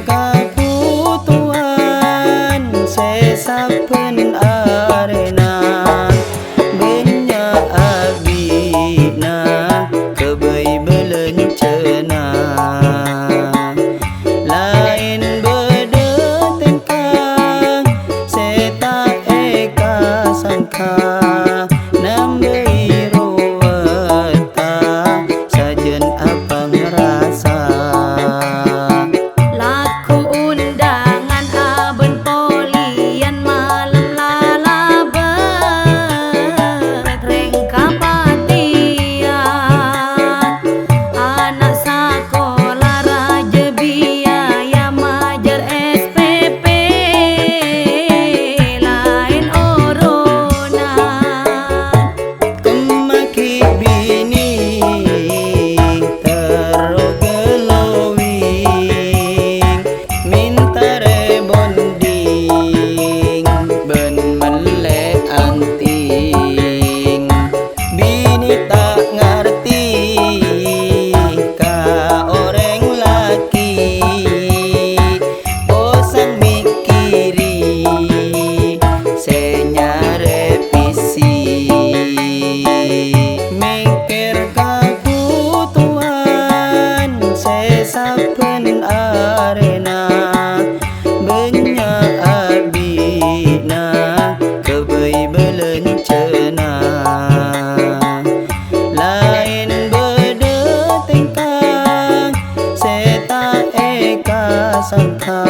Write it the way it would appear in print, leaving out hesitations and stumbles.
kabutuhan sesapen arena banyak abina kebei belencana lain beda tengkang seta eka sangka nambei ruweta sajen apa ngerasa laku undangan aben polian malam lalaben reng kapatian anak sekolah raja biaya majar SPP lain oronan kemaki bini tergelowing minta rebonding ben melek anting bini tak ngerti ka orang laki bosan mikiri senya revisi mikir kabutuhan sesapen arena banyak abina kebei belencana lain beda tengkang seta eka sangka